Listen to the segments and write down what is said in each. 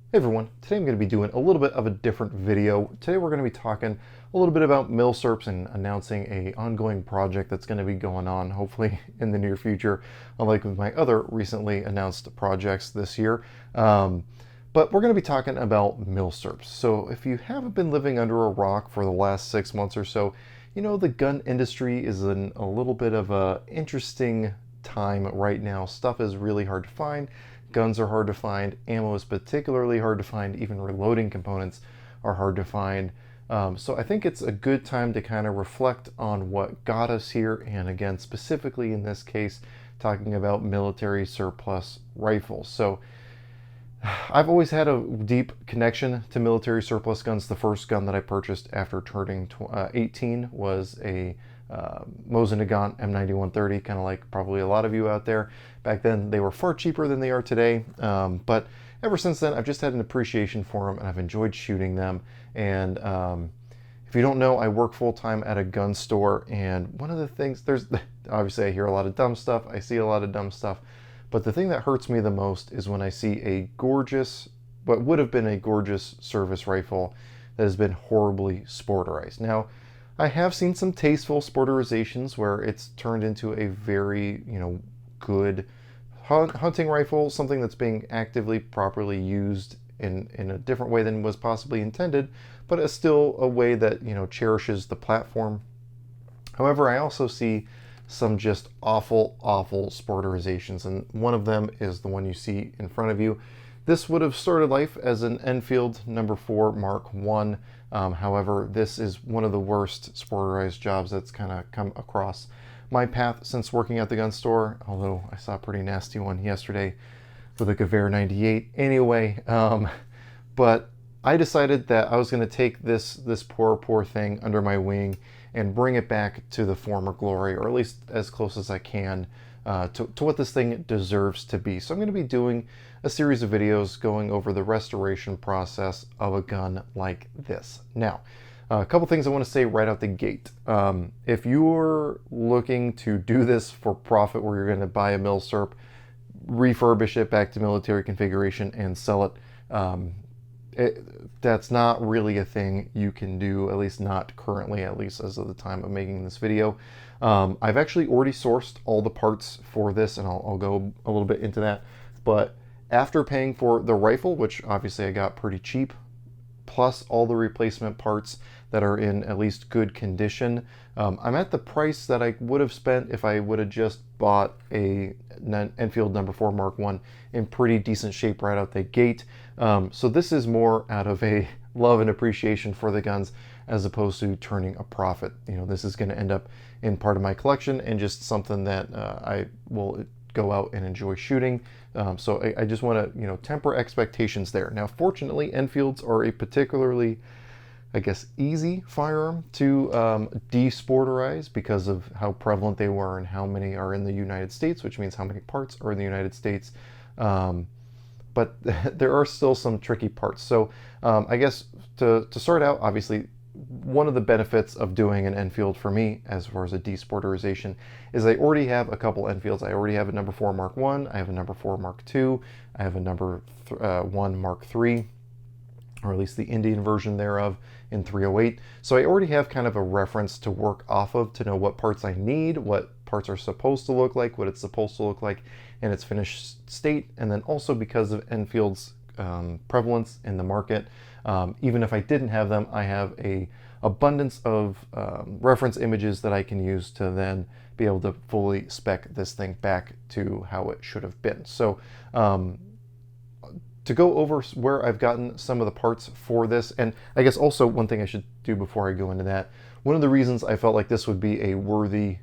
Hey everyone, today I'm going to be doing a little bit of a different video. Today we're going to be talking a little bit about milsurps and announcing a ongoing project that's going to be going on hopefully in the near future, unlike with my other recently announced projects this year. But we're going to be talking about milsurps. So if you haven't been living under a rock for the last 6 months or so, you know the gun industry is in a little bit of a interesting time right now. Stuff is really hard to find. Guns are hard to find. Ammo is particularly hard to find. Even reloading components are hard to find. So I think it's a good time to kind of reflect on what got us here, and again, specifically in this case, talking about military surplus rifles. So I've always had a deep connection to military surplus guns. The first gun that I purchased after turning 18 was a Mosin Nagant M9130, kind of like probably a lot of you out there. Back then, they were far cheaper than they are today, but ever since then, I've just had an appreciation for them, and I've enjoyed shooting them. And if you don't know, I work full-time at a gun store, and one of the things, obviously I hear a lot of dumb stuff, I see a lot of dumb stuff, but the thing that hurts me the most is when I see a gorgeous, what would have been a gorgeous service rifle that has been horribly sporterized. Now, I have seen some tasteful sporterizations where it's turned into a very, good hunting rifle, something that's being actively, properly used in a different way than was possibly intended, but it's still a way that, cherishes the platform. However, I also see some just awful, awful sporterizations, and one of them is the one you see in front of you. This would have started life as an Enfield No4 Mk1. However, this is one of the worst sporterized jobs that's kind of come across my path since working at the gun store, although I saw a pretty nasty one yesterday with a Gewehr 98. Anyway, but I decided that I was going to take this poor thing under my wing and bring it back to the former glory, or at least as close as I can to what this thing deserves to be. So I'm going to be doing a series of videos going over the restoration process of a gun like this. Now, a couple things I want to say right out the gate. If you're looking to do this for profit, where you're going to buy a milsurp, refurbish it back to military configuration, and sell it, that's not really a thing you can do, at least not currently, at least as of the time of making this video. I've actually already sourced all the parts for this, and I'll go a little bit into that. But after paying for the rifle, which obviously I got pretty cheap, plus all the replacement parts that are in at least good condition, I'm at the price that I would have spent if I would have just bought a Enfield No4 Mk1 in pretty decent shape right out the gate. So this is more out of a love and appreciation for the guns as opposed to turning a profit. This is going to end up in part of my collection and just something that I will go out and enjoy shooting. So I just want to temper expectations there. Now, fortunately, Enfields are a particularly, I guess, easy firearm to desporterize because of how prevalent they were and how many are in the United States, which means how many parts are in the United States. But there are still some tricky parts. So I guess to start out, obviously, one of the benefits of doing an Enfield for me, as far as a desporterization, is I already have a couple Enfields. I already have a No4 Mk1, I have a No4 Mk2, I have a No1 Mk3, or at least the Indian version thereof in 308. So I already have kind of a reference to work off of to know what parts I need, what parts are supposed to look like, what it's supposed to look like in its finished state, and then also because of Enfield's prevalence in the market, even if I didn't have them, I have a abundance of reference images that I can use to then be able to fully spec this thing back to how it should have been. So to go over where I've gotten some of the parts for this, and I guess also one thing I should do before I go into that, one of the reasons I felt like this would be a worthy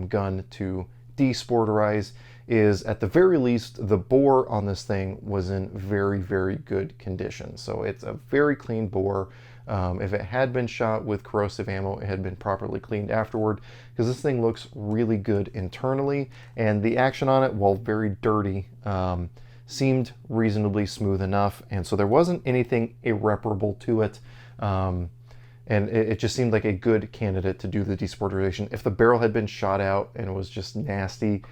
gun to desporterize is, at the very least, the bore on this thing was in very, very good condition. So it's a very clean bore. If it had been shot with corrosive ammo, it had been properly cleaned afterward, because this thing looks really good internally, and the action on it, while very dirty, seemed reasonably smooth enough, and so there wasn't anything irreparable to it. And it just seemed like a good candidate to do the desporterization. If the barrel had been shot out and it was just nasty,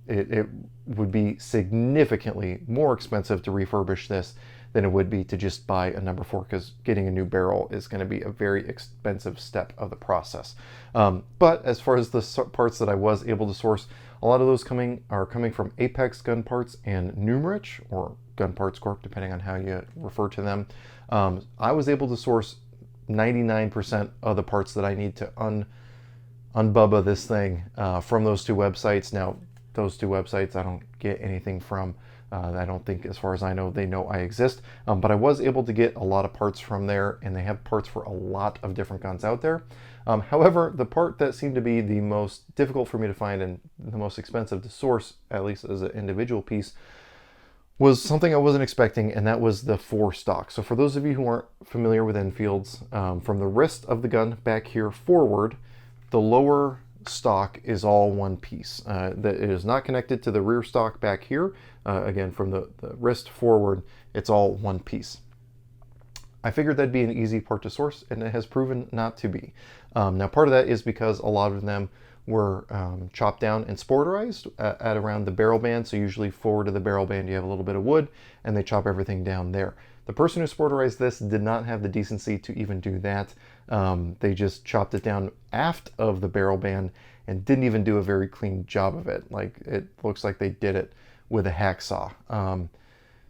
it would be significantly more expensive to refurbish this than it would be to just buy a number 4, because getting a new barrel is going to be a very expensive step of the process. But as far as the parts that I was able to source, a lot of those are coming from Apex Gun Parts and Numerich, or Gun Parts Corp, depending on how you refer to them. I was able to source 99% of the parts that I need to unbubba this thing from those 2 websites. Now, those 2 websites I don't get anything from. I don't think, as far as I know, they know I exist. But I was able to get a lot of parts from there, and they have parts for a lot of different guns out there. However, the part that seemed to be the most difficult for me to find and the most expensive to source, at least as an individual piece, was something I wasn't expecting, and that was the 4 stock. So for those of you who aren't familiar with Enfields, from the wrist of the gun back here forward, the lower stock is all one piece. That it is not connected to the rear stock back here. Again, from the wrist forward, it's all one piece. I figured that'd be an easy part to source, and it has proven not to be. Now, part of that is because a lot of them were chopped down and sporterized at around the barrel band. So usually forward of the barrel band, you have a little bit of wood, and they chop everything down there. The person who sporterized this did not have the decency to even do that. They just chopped it down aft of the barrel band and didn't even do a very clean job of it. Like, it looks like they did it with a hacksaw.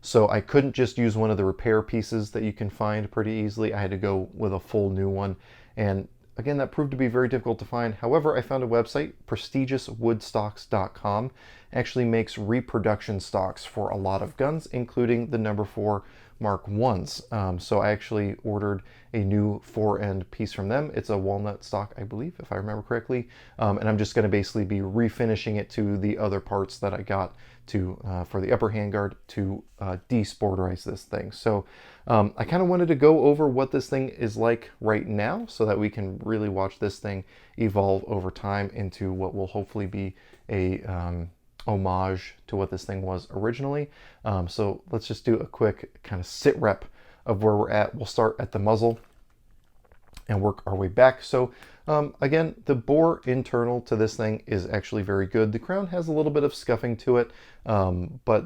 So I couldn't just use one of the repair pieces that you can find pretty easily. I had to go with a full new one. And again, that proved to be very difficult to find. However, I found a website, prestigiouswoodstocks.com, actually makes reproduction stocks for a lot of guns, including the number 4 Mk1s. So I actually ordered a new 4-end piece from them. It's a walnut stock, I believe, if I remember correctly. And I'm just going to basically be refinishing it to the other parts that I got to for the upper handguard to desporterize this thing. So I kind of wanted to go over what this thing is like right now, so that we can really watch this thing evolve over time into what will hopefully be a homage to what this thing was originally. So let's just do a quick kind of sit rep of where we're at. We'll start at the muzzle and work our way back. So again, the bore internal to this thing is actually very good. The crown has a little bit of scuffing to it, but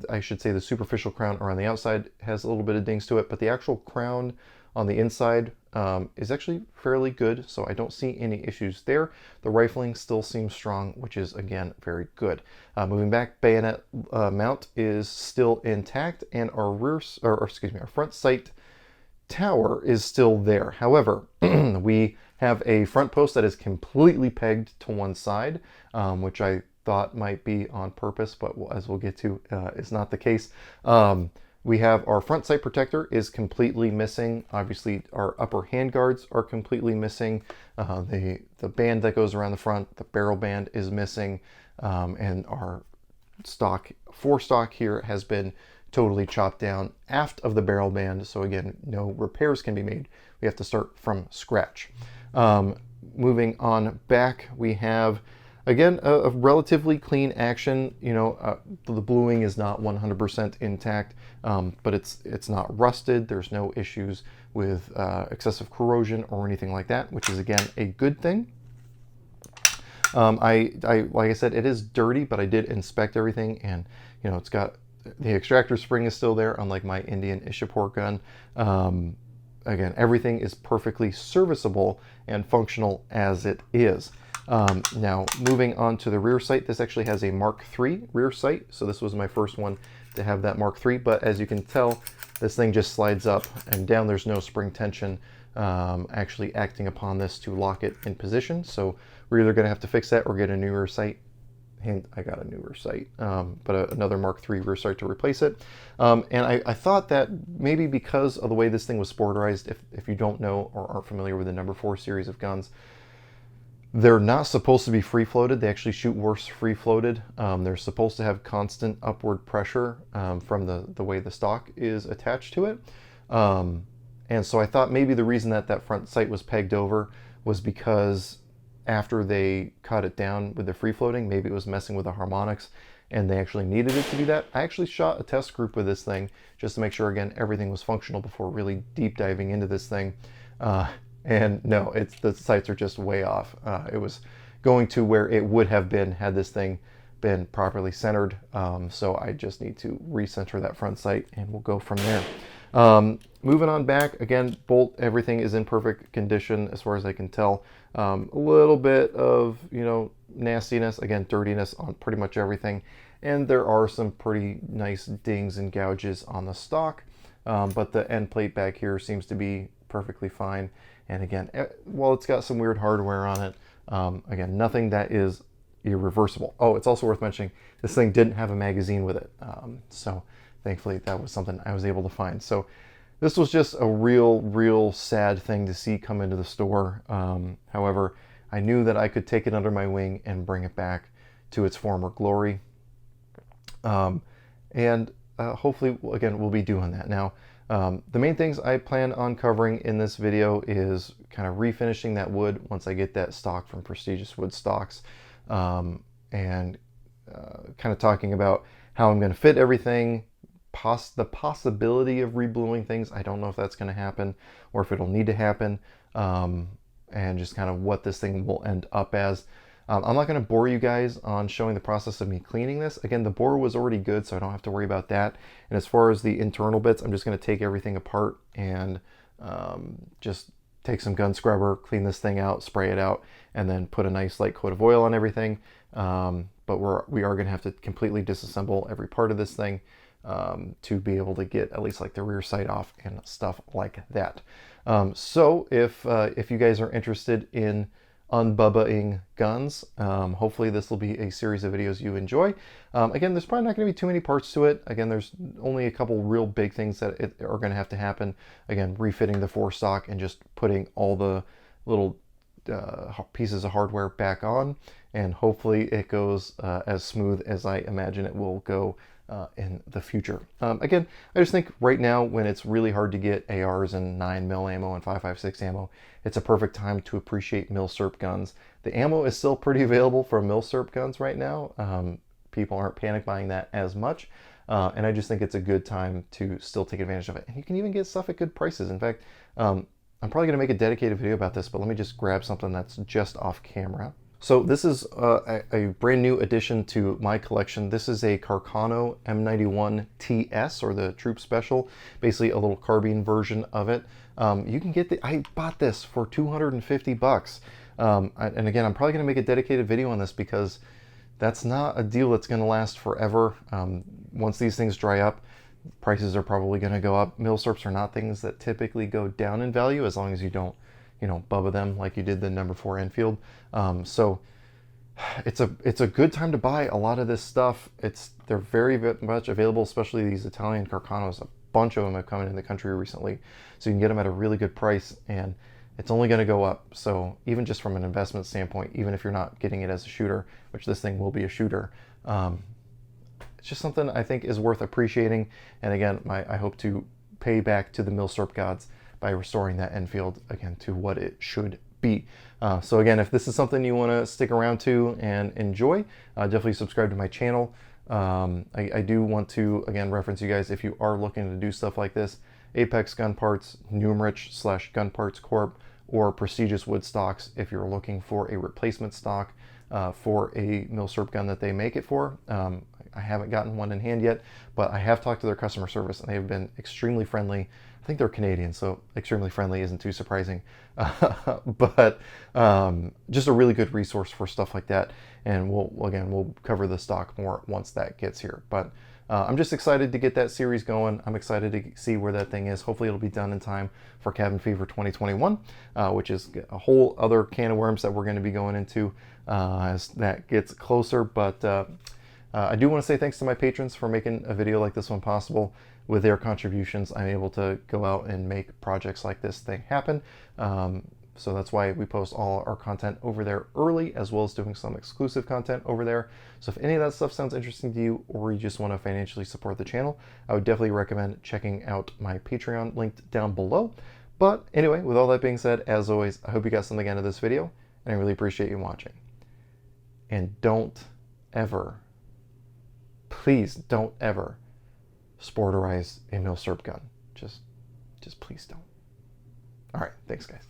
I should say the superficial crown around the outside has a little bit of dings to it, but the actual crown on the inside is actually fairly good, so I don't see any issues there. The rifling still seems strong, which is, again, very good. Moving back, bayonet mount is still intact, and our our front sight tower is still there. However, we have a front post that is completely pegged to one side, which I thought might be on purpose, but as we'll get to, is not the case. We have our front sight protector is completely missing. Obviously, our upper handguards are completely missing. The band that goes around the front, the barrel band is missing, and our stock, 4 stock here, has been totally chopped down aft of the barrel band. So again, no repairs can be made. We have to start from scratch. Moving on back, we have, again, a relatively clean action. You know, the bluing is not 100% intact, but it's not rusted. There's no issues with excessive corrosion or anything like that, which is, again, a good thing. Like I said, it is dirty, but I did inspect everything, and you know, it's got the extractor spring is still there, unlike my Indian Ishapur gun. Again, everything is perfectly serviceable and functional as it is. Now, moving on to the rear sight, this actually has a Mark III rear sight, so this was my first one to have that Mark III, but as you can tell, this thing just slides up and down. There's no spring tension actually acting upon this to lock it in position, so we're either going to have to fix that or get a new rear sight. And I got a newer sight, but another Mark III rear sight to replace it. And I thought that maybe because of the way this thing was sporterized, if you don't know or aren't familiar with the number 4 series of guns, they're not supposed to be free floated. They actually shoot worse free floated. They're supposed to have constant upward pressure from the way the stock is attached to it. And so I thought maybe the reason that front sight was pegged over was because after they cut it down with the free floating, maybe it was messing with the harmonics and they actually needed it to do that. I actually shot a test group with this thing just to make sure, again, everything was functional before really deep diving into this thing. And no, the sights are just way off. It was going to where it would have been had this thing been properly centered. So I just need to recenter that front sight and we'll go from there. Moving on back, again, bolt, everything is in perfect condition as far as I can tell. A little bit of, you know, nastiness, again, dirtiness on pretty much everything. And there are some pretty nice dings and gouges on the stock. But the end plate back here seems to be perfectly fine. And again, while it's got some weird hardware on it, again, nothing that is irreversible. Oh, it's also worth mentioning, this thing didn't have a magazine with it. So thankfully that was something I was able to find. So this was just a real sad thing to see come into the store. However, I knew that I could take it under my wing and bring it back to its former glory. Hopefully, again, we'll be doing that. Now, the main things I plan on covering in this video is kind of refinishing that wood once I get that stock from Prestigious Wood Stocks, and kind of talking about how I'm going to fit everything, the possibility of rebluing things. I don't know if that's going to happen or if it'll need to happen, and just kind of what this thing will end up as. I'm not going to bore you guys on showing the process of me cleaning this. Again, the bore was already good, so I don't have to worry about that. And as far as the internal bits, I'm just going to take everything apart and just take some gun scrubber, clean this thing out, spray it out, and then put a nice light coat of oil on everything. But we are going to have to completely disassemble every part of this thing to be able to get at least like the rear sight off and stuff like that. So if you guys are interested in unbubba'ing guns, hopefully this will be a series of videos you enjoy. Again, there's probably not going to be too many parts to it. Again, there's only a couple real big things that are going to have to happen. Again, refitting the forestock and just putting all the little pieces of hardware back on, and hopefully it goes as smooth as I imagine it will go in the future. Again, I just think right now when it's really hard to get ARs and 9mm ammo and 5.56 ammo, it's a perfect time to appreciate milsurp guns. The ammo is still pretty available for milsurp guns right now. People aren't panic buying that as much, and I just think it's a good time to still take advantage of it. And you can even get stuff at good prices. In fact, I'm probably going to make a dedicated video about this, but let me just grab something that's just off camera. So this is a brand new addition to my collection. This is a Carcano M91 TS, or the Troop Special, basically a little carbine version of it. You can get I bought this for 250 bucks. And again, I'm probably going to make a dedicated video on this because that's not a deal that's going to last forever. Once these things dry up, prices are probably going to go up. Milsurps are not things that typically go down in value as long as you don't, you know, bubba them like you did the No4 Enfield. So it's a good time to buy a lot of this stuff. They're very much available, especially these Italian Carcanos. A bunch of them have come into the country recently, so you can get them at a really good price, and it's only going to go up. So even just from an investment standpoint, even if you're not getting it as a shooter, which this thing will be a shooter, it's just something I think is worth appreciating. And again, I hope to pay back to the milsurp gods by restoring that Enfield again to what it should be. So again, if this is something you want to stick around to and enjoy, definitely subscribe to my channel. I do want to again reference you guys, if you are looking to do stuff like this: Apex Gun Parts, Numerich / Gun Parts Corp, or Prestigious Wood Stocks if you're looking for a replacement stock for a milsurp gun that they make it for. I haven't gotten one in hand yet, but I have talked to their customer service and they've been extremely friendly. I think they're Canadian, so extremely friendly isn't too surprising. But just a really good resource for stuff like that. And we'll cover the stock more once that gets here. But I'm just excited to get that series going. I'm excited to see where that thing is. Hopefully it'll be done in time for Cabin Fever 2021, which is a whole other can of worms that we're going to be going into as that gets closer. But I do want to say thanks to my patrons for making a video like this one possible. With their contributions, I'm able to go out and make projects like this thing happen. So that's why we post all our content over there early, as well as doing some exclusive content over there. So if any of that stuff sounds interesting to you, or you just want to financially support the channel, I would definitely recommend checking out my Patreon linked down below. But anyway, with all that being said, as always, I hope you got something out of this video, and I really appreciate you watching. And don't ever, please don't ever sporterize a milsurp gun. Just please don't. All right, thanks guys.